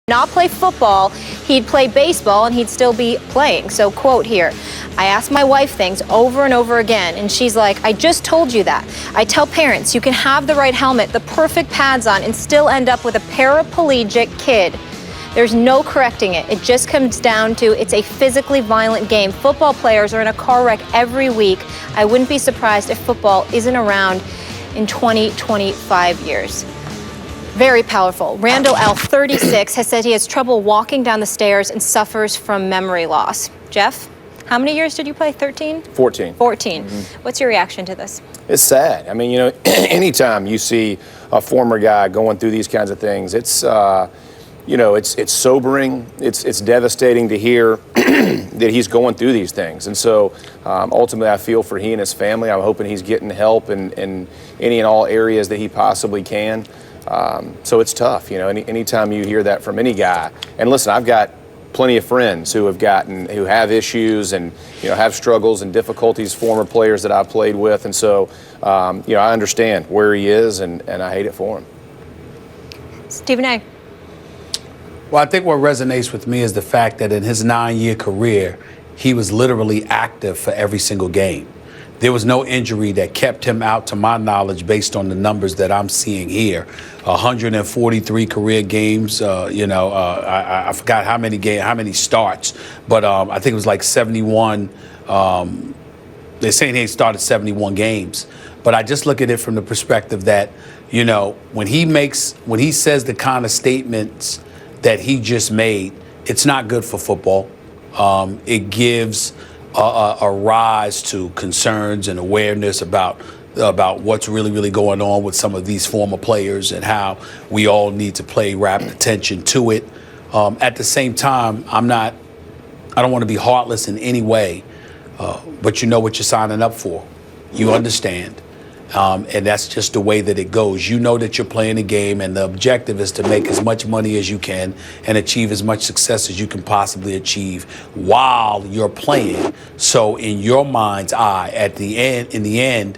not play football, he'd play baseball and he'd still be playing. So quote here, I ask my wife things over and over again and she's like, I just told you that. I tell parents you can have the right helmet, the perfect pads on and still end up with a paraplegic kid. There's no correcting it. It just comes down to it's a physically violent game. Football players are in a car wreck every week. I wouldn't be surprised if football isn't around in 20-25 years. Very powerful. Randle, 36, has said he has trouble walking down the stairs and suffers from memory loss. Jeff, how many years did you play? 13? 14. 14. What's your reaction to this? It's sad. I mean, anytime you see a former guy going through these kinds of things, it's, it's sobering. It's devastating to hear that he's going through these things. And so ultimately I feel for he and his family. I'm hoping he's getting help in any and all areas that he possibly can. So it's tough, anytime you hear that from any guy. And listen, I've got plenty of friends who have issues and, have struggles and difficulties, former players that I've played with. And so, I understand where he is and I hate it for him. Stephen A. Well, I think what resonates with me is the fact that in his 9-year career, he was literally active for every single game. There was no injury that kept him out, to my knowledge, based on the numbers that I'm seeing here. 143 career games. I forgot how many starts, but I think it was like 71. They're saying he started 71 games, but I just look at it from the perspective that, when he says the kind of statements that he just made, it's not good for football. It gives a rise to concerns and awareness about what's really going on with some of these former players and how we all need to pay rapt attention to it. At the same time, I don't want to be heartless in any way, but you know what you're signing up for. You understand. And that's just the way that it goes. You know that you're playing a game, and the objective is to make as much money as you can and achieve as much success as you can possibly achieve while you're playing. So in your mind's eye, in the end,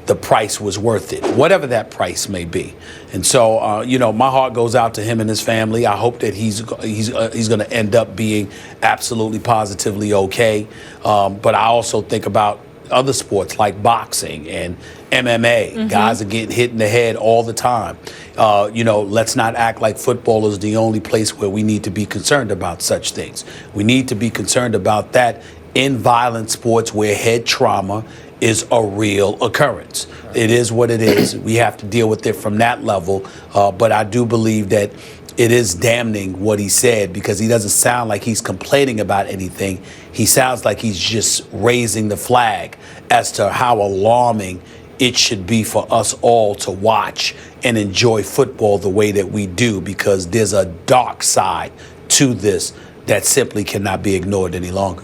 the price was worth it, whatever that price may be. And so, my heart goes out to him and his family. I hope that he's going to end up being absolutely positively okay. But I also think about other sports like boxing and MMA. Guys are getting hit in the head all the time. Let's not act like football is the only place where we need to be concerned about such things. We need to be concerned about that in violent sports where head trauma is a real occurrence. It is what it is. We have to deal with it from that level. But I do believe that it is damning what he said, because he doesn't sound like he's complaining about anything. He sounds like he's just raising the flag as to how alarming it should be for us all to watch and enjoy football the way that we do, because there's a dark side to this that simply cannot be ignored any longer.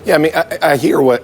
Yeah, I mean, I hear what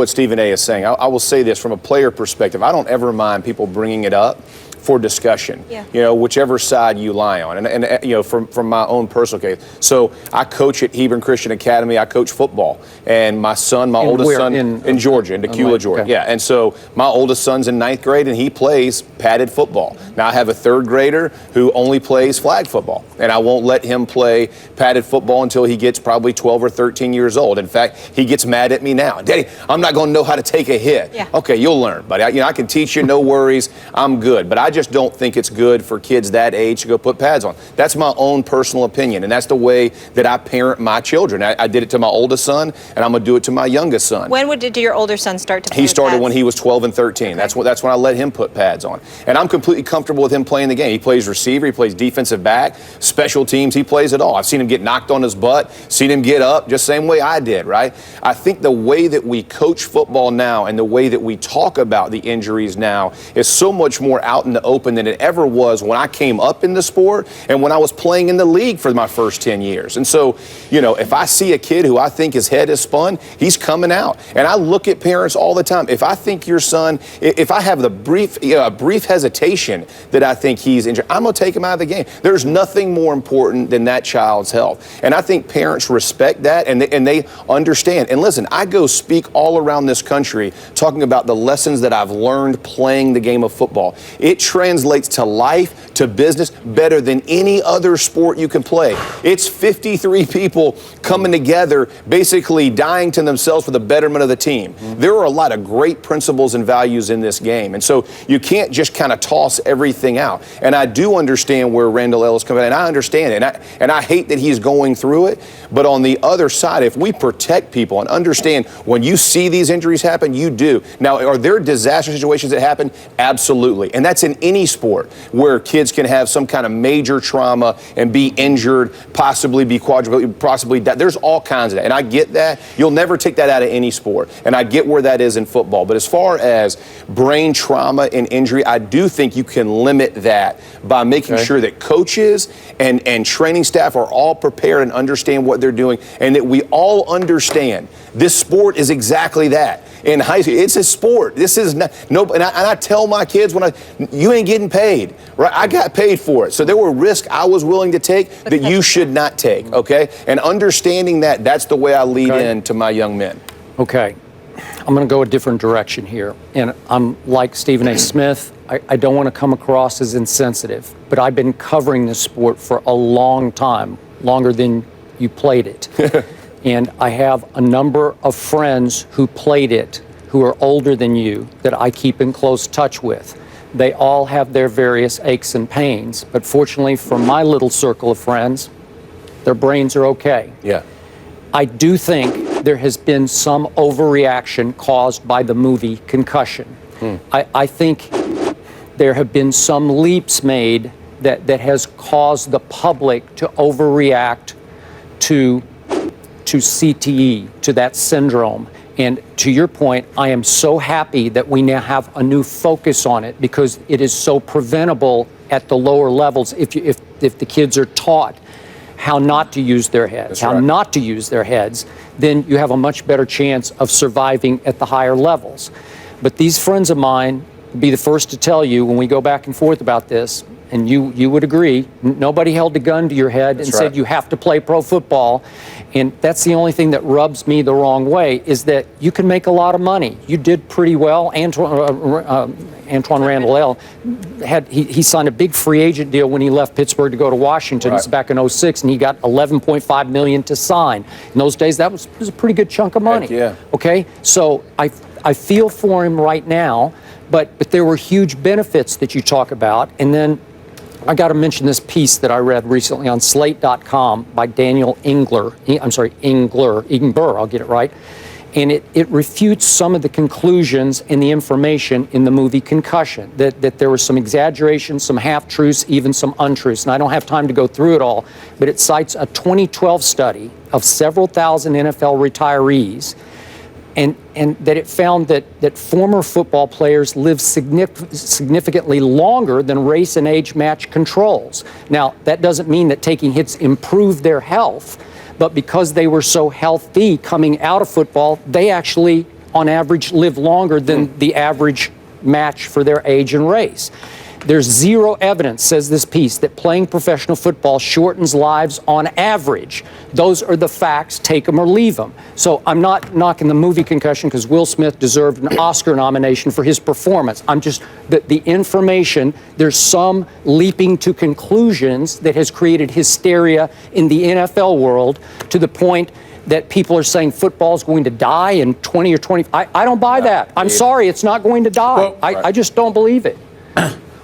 Stephen A. is saying. I will say this from a player perspective. I don't ever mind people bringing it up for discussion, whichever side you lie on. And from my own personal case. So I coach at Hebron Christian Academy. I coach football. And my oldest son, in Georgia, in Decula, Georgia. Okay. Yeah, and so my oldest son's in 9th grade, and he plays padded football. Now I have a 3rd grader who only plays flag football. And I won't let him play padded football until he gets probably 12 or 13 years old. In fact, he gets mad at me now. Daddy, I'm not going to know how to take a hit. Yeah. Okay, you'll learn, buddy. I can teach you, no worries. I'm good. But I just don't think it's good for kids that age to go put pads on. That's my own personal opinion, and that's the way that I parent my children. I did it to my oldest son, and I'm going to do it to my youngest son. When did your older son start to play He started pads? when he was 12 and 13. Okay. That's when I let him put pads on. And I'm completely comfortable with him playing the game. He plays receiver, he plays defensive back, special teams, he plays it all. I've seen him get knocked on his butt, seen him get up, just same way I did, right? I think the way that we coach football now and the way that we talk about the injuries now is so much more out in the open than it ever was when I came up in the sport and when I was playing in the league for my first 10 years. And so, if I see a kid who I think his head is spun, he's coming out. And I look at parents all the time. If I think your son, if I have the brief hesitation that I think he's injured, I'm going to take him out of the game. There's nothing more important than that child's health. And I think parents respect that and they understand. And listen, I go speak all around this country talking about the lessons that I've learned playing the game of football. It translates to life, to business, better than any other sport you can play. It's 53 people coming together, basically dying to themselves for the betterment of the team. There are a lot of great principles and values in this game. And so you can't just kind of toss everything out. And I do understand where Randle is coming in, and I understand it. And I hate that he's going through it. But on the other side, if we protect people and understand when you see these injuries happen, you do. Now, are there disaster situations that happen? Absolutely. And that's in any sport where kids can have some kind of major trauma and be injured, possibly be quadriplegic, possibly die. There's all kinds of that. And I get that. You'll never take that out of any sport. And I get where that is in football. But as far as brain trauma and injury, I do think you can limit that by making sure that coaches and training staff are all prepared and understand what they're doing, and that we all understand this sport is exactly that. In high school, it's a sport. This is not, and I tell my kids you ain't getting paid, right? I got paid for it. So there were risks I was willing to take that you should not take, okay? And understanding that, that's the way I lead in to my young men. Okay. I'm going to go a different direction here. And I'm like Stephen A. Smith. I don't want to come across as insensitive, but I've been covering this sport for a long time, longer than you played it. And I have a number of friends who played it who are older than you that I keep in close touch with. They all have their various aches and pains, but fortunately for my little circle of friends, their brains are okay. Yeah. I do think there has been some overreaction caused by the movie Concussion. I think there have been some leaps made that has caused the public to overreact to CTE, to that syndrome. And to your point, I am so happy that we now have a new focus on it, because it is so preventable at the lower levels if the kids are taught how not to use their heads, not to use their heads, then you have a much better chance of surviving at the higher levels. But these friends of mine would be the first to tell you, when we go back and forth about this, and you would agree, nobody held a gun to your head and said you have to play pro football. And that's the only thing that rubs me the wrong way, is that you can make a lot of money. You did pretty well. Antwaan Randle he signed a big free agent deal when he left Pittsburgh to go to Washington. It's back in 06, and he got $11.5 million to sign. In those days, that was a pretty good chunk of money. Heck yeah. Okay, so I feel for him right now, but there were huge benefits that you talk about. And then I got to mention this piece that I read recently on Slate.com by Daniel Ingber, I'll get it right. And it refutes some of the conclusions and the information in the movie Concussion, that there was some exaggeration, some half-truths, even some untruths. And I don't have time to go through it all, but it cites a 2012 study of several thousand NFL retirees, and that it found that former football players live significantly longer than race and age match controls. Now, that doesn't mean that taking hits improved their health, but because they were so healthy coming out of football, they actually, on average, live longer than the average match for their age and race. There's zero evidence, says this piece, that playing professional football shortens lives on average. Those are the facts, take them or leave them. So I'm not knocking the movie Concussion, because Will Smith deserved an Oscar nomination for his performance. I'm just, the information, there's some leaping to conclusions that has created hysteria in the NFL world, to the point that people are saying football is going to die in 20 or 20. I don't buy that. I'm sorry, it's not going to die. Well, I just don't believe it.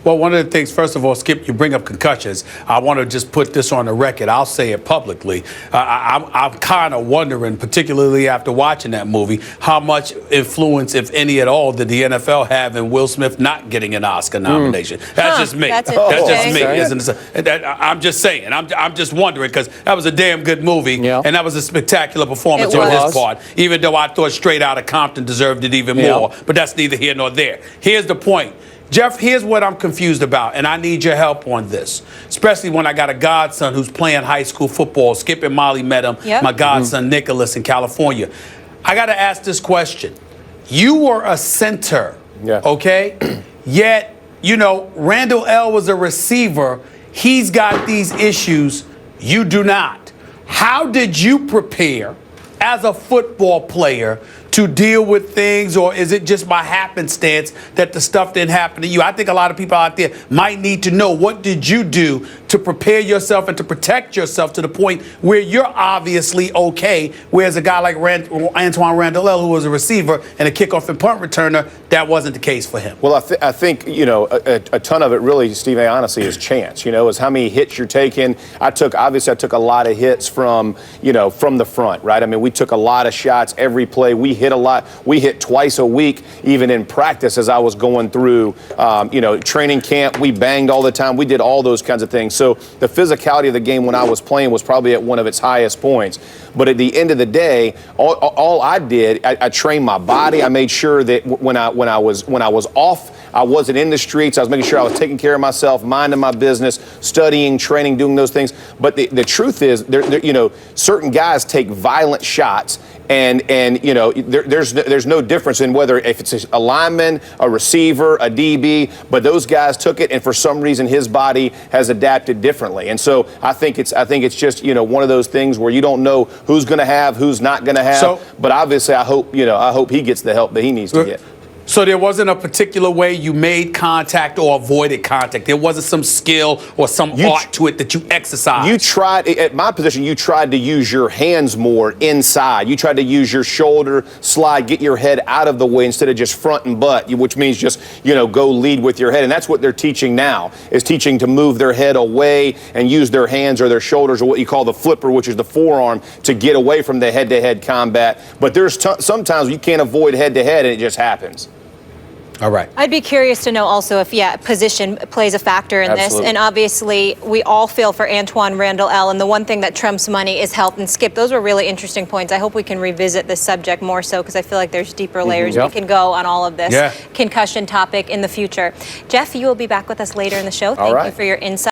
Well, one of the things, first of all, Skip, you bring up concussions. I want to just put this on the record. I'll say it publicly. I'm kind of wondering, particularly after watching that movie, how much influence, if any at all, did the NFL have in Will Smith not getting an Oscar nomination? That's just me. That's just me. interesting. I'm just saying. I'm just wondering, because that was a damn good movie, and that was a spectacular performance It on was. his part, even though I thought Straight Outta Compton deserved it even more. But that's neither here nor there. Here's the point. Jeff, here's what I'm confused about, and I need your help on this, especially when I got a godson who's playing high school football. Skip and Molly met him, my godson Nicholas in California. I got to ask this question. You were a center, okay? Yet, Randle L was a receiver. He's got these issues. You do not. How did you prepare as a football player to deal with things, or is it just by happenstance that the stuff didn't happen to you? I think a lot of people out there might need to know, what did you do to prepare yourself and to protect yourself to the point where you're obviously okay, whereas a guy like Antwaan Randle, who was a receiver and a kickoff and punt returner, that wasn't the case for him. Well, I think, a ton of it really, Steve, honestly, is chance, is how many hits you're taking. I took a lot of hits from the front, right? I mean, we took a lot of shots every play. We hit a lot. We hit twice a week, even in practice as I was going through, training camp. We banged all the time. We did all those kinds of things. So the physicality of the game when I was playing was probably at one of its highest points. But at the end of the day, all I did, I trained my body. I made sure that when I was off, I wasn't in the streets. I was making sure I was taking care of myself, minding my business, studying, training, doing those things. But the truth is, certain guys take violent shots, and there's no difference in whether if it's a lineman, a receiver, a DB. But those guys took it, and for some reason, his body has adapted differently. And so I think it's just one of those things where you don't know who's going to have, who's not going to have. But obviously, I hope he gets the help that he needs to get. So there wasn't a particular way you made contact or avoided contact. There wasn't some skill or some art to it that you exercised. You tried, at my position, you tried to use your hands more inside. You tried to use your shoulder slide, get your head out of the way instead of just front and butt, which means just, go lead with your head. And that's what they're teaching now, is teaching to move their head away and use their hands or their shoulders, or what you call the flipper, which is the forearm, to get away from the head-to-head combat. But there's sometimes you can't avoid head-to-head, and it just happens. All right. I'd be curious to know also if, position plays a factor in Absolutely. this. And obviously, we all feel for Antwaan Randle, and the one thing that trumps money is health. And Skip, those were really interesting points. I hope we can revisit this subject more so, because I feel like there's deeper layers we can go on all of this concussion topic in the future. Jeff, you will be back with us later in the show. Thank you for your insight.